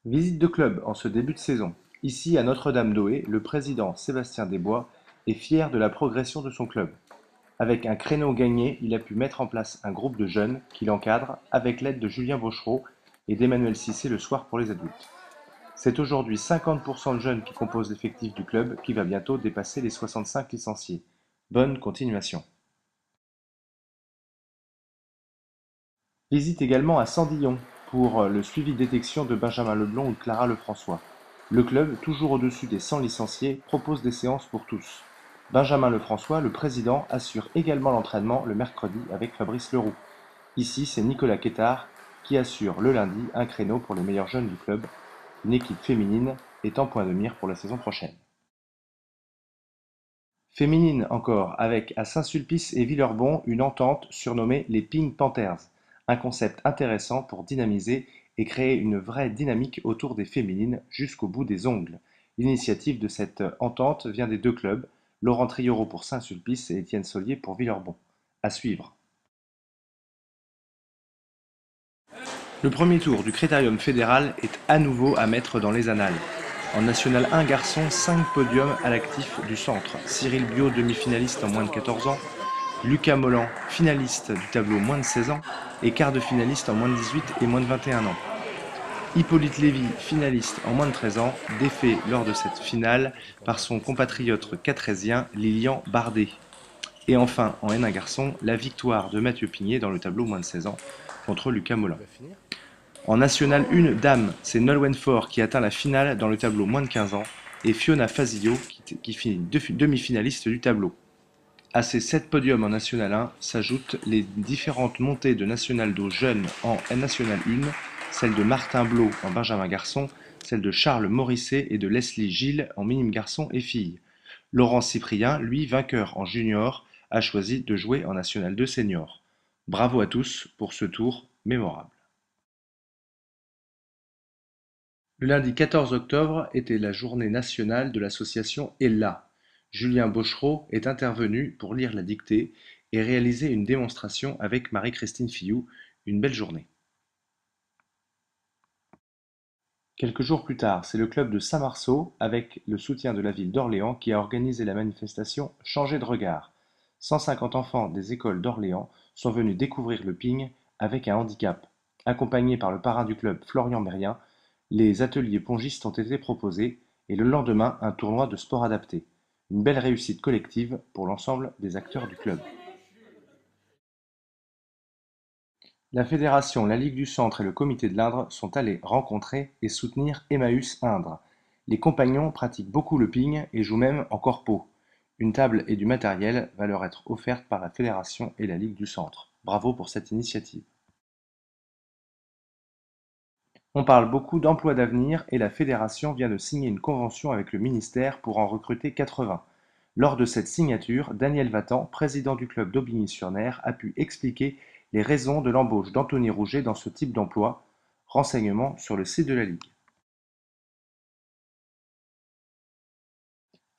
Visite de club en ce début de saison. Ici, à Notre-Dame-d'Oé, le président Sébastien Desbois est fier de la progression de son club. Avec un créneau gagné, il a pu mettre en place un groupe de jeunes qui l'encadre avec l'aide de Julien Bochereau et d'Emmanuel Cissé le soir pour les adultes. C'est aujourd'hui 50% de jeunes qui composent l'effectif du club qui va bientôt dépasser les 65 licenciés. Bonne continuation. Visite également à Sandillon pour le suivi détection de Benjamin Leblond ou de Clara Lefrançois. Le club, toujours au-dessus des 100 licenciés, propose des séances pour tous. Benjamin Lefrançois, le président, assure également l'entraînement le mercredi avec Fabrice Leroux. Ici, c'est Nicolas Quétard qui assure le lundi un créneau pour les meilleurs jeunes du club. Une équipe féminine est en point de mire pour la saison prochaine. Féminine encore, avec à Saint-Sulpice et Villerbon une entente surnommée les Pink Panthers, un concept intéressant pour dynamiser et créer une vraie dynamique autour des féminines jusqu'au bout des ongles. L'initiative de cette entente vient des deux clubs, Laurent Trioreau pour Saint-Sulpice et Étienne Sollier pour Villerbon. À suivre. Le premier tour du Critérium fédéral est à nouveau à mettre dans les annales. En National 1 garçon, 5 podiums à l'actif du centre. Cyril Biot, demi-finaliste en moins de 14 ans. Lucas Mollan, finaliste du tableau moins de 16 ans. Et quart de finaliste en moins de 18 et moins de 21 ans. Hippolyte Lévy, finaliste en moins de 13 ans, défait lors de cette finale par son compatriote catrésien Lilian Bardet. Et enfin, en N1 garçon, la victoire de Mathieu Pigné dans le tableau moins de 16 ans contre Lucas Mollan. En National 1 Dames, c'est Nolwenn Faure qui atteint la finale dans le tableau moins de 15 ans et Fiona Fazio qui finit demi-finaliste du tableau. À ces 7 podiums en National 1 s'ajoutent les différentes montées de National 2 jeunes en National 1, celle de Martin Blot en Benjamin Garçon, celle de Charles Morisset et de Leslie Gilles en minime garçon et filles. Laurent Cyprien, lui vainqueur en junior, a choisi de jouer en National 2 senior. Bravo à tous pour ce tour mémorable. Le lundi 14 octobre était la journée nationale de l'association Ella. Julien Bochereau est intervenu pour lire la dictée et réaliser une démonstration avec Marie-Christine Fillou. Une belle journée. Quelques jours plus tard, c'est le club de Saint-Marceau, avec le soutien de la ville d'Orléans, qui a organisé la manifestation Changer de regard. 150 enfants des écoles d'Orléans sont venus découvrir le ping avec un handicap. Accompagnés par le parrain du club Florian Mérien, les ateliers pongistes ont été proposés et le lendemain un tournoi de sport adapté. Une belle réussite collective pour l'ensemble des acteurs du club. La fédération, la Ligue du Centre et le Comité de l'Indre sont allés rencontrer et soutenir Emmaüs Indre. Les compagnons pratiquent beaucoup le ping et jouent même en corpo. Une table et du matériel va leur être offerte par la fédération et la Ligue du Centre. Bravo pour cette initiative. On parle beaucoup d'emplois d'avenir et la fédération vient de signer une convention avec le ministère pour en recruter 80. Lors de cette signature, Daniel Vatan, président du club d'Aubigny-sur-Ner, a pu expliquer les raisons de l'embauche d'Anthony Rouget dans ce type d'emploi. Renseignements sur le site de la Ligue.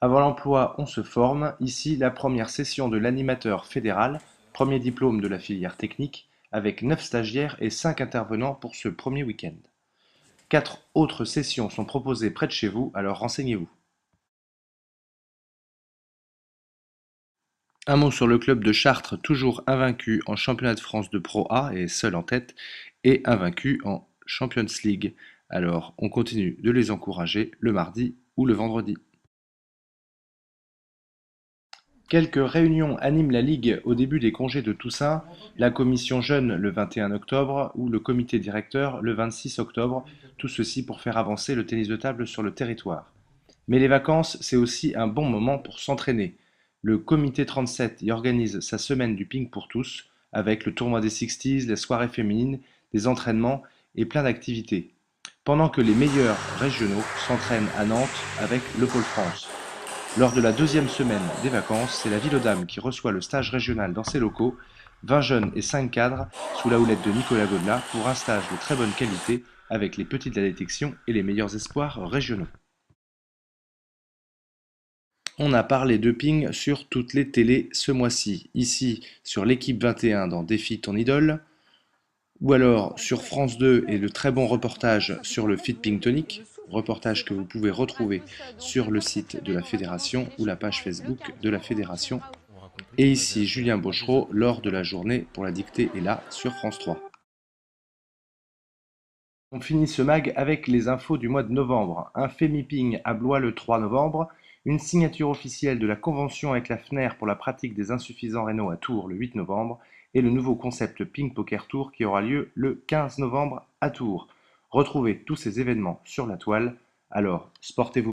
Avant l'emploi, on se forme. Ici, la première session de l'animateur fédéral, premier diplôme de la filière technique, avec 9 stagiaires et 5 intervenants pour ce premier week-end. 4 autres sessions sont proposées près de chez vous, alors renseignez-vous. Un mot sur le club de Chartres, toujours invaincu en championnat de France de Pro A et seul en tête, et invaincu en Champions League. Alors, on continue de les encourager le mardi ou le vendredi. Quelques réunions animent la Ligue au début des congés de Toussaint, la commission jeune le 21 octobre ou le comité directeur le 26 octobre, tout ceci pour faire avancer le tennis de table sur le territoire. Mais les vacances, c'est aussi un bon moment pour s'entraîner. Le comité 37 y organise sa semaine du ping pour tous, avec le tournoi des 60s, les soirées féminines, des entraînements et plein d'activités. Pendant que les meilleurs régionaux s'entraînent à Nantes avec le Pôle France. Lors de la deuxième semaine des vacances, c'est la Ville aux Dames qui reçoit le stage régional dans ses locaux, 20 jeunes et 5 cadres, sous la houlette de Nicolas Godelat, pour un stage de très bonne qualité avec les petits de la détection et les meilleurs espoirs régionaux. On a parlé de ping sur toutes les télés ce mois-ci. Ici, sur l'équipe 21 dans Défi ton idole, Ou alors sur France 2 et de très bons reportages sur le Fit Ping Tonic, reportage que vous pouvez retrouver sur le site de la Fédération ou la page Facebook de la Fédération. Et ici Julien Bochereau lors de la journée pour la dictée est là sur France 3. On finit ce mag avec les infos du mois de novembre. Un FEMIPING à Blois le 3 novembre, une signature officielle de la convention avec la FNER pour la pratique des insuffisants rénaux à Tours le 8 novembre et le nouveau concept Ping Poker Tour qui aura lieu le 15 novembre à Tours. Retrouvez tous ces événements sur la toile. Alors, sportez-vous.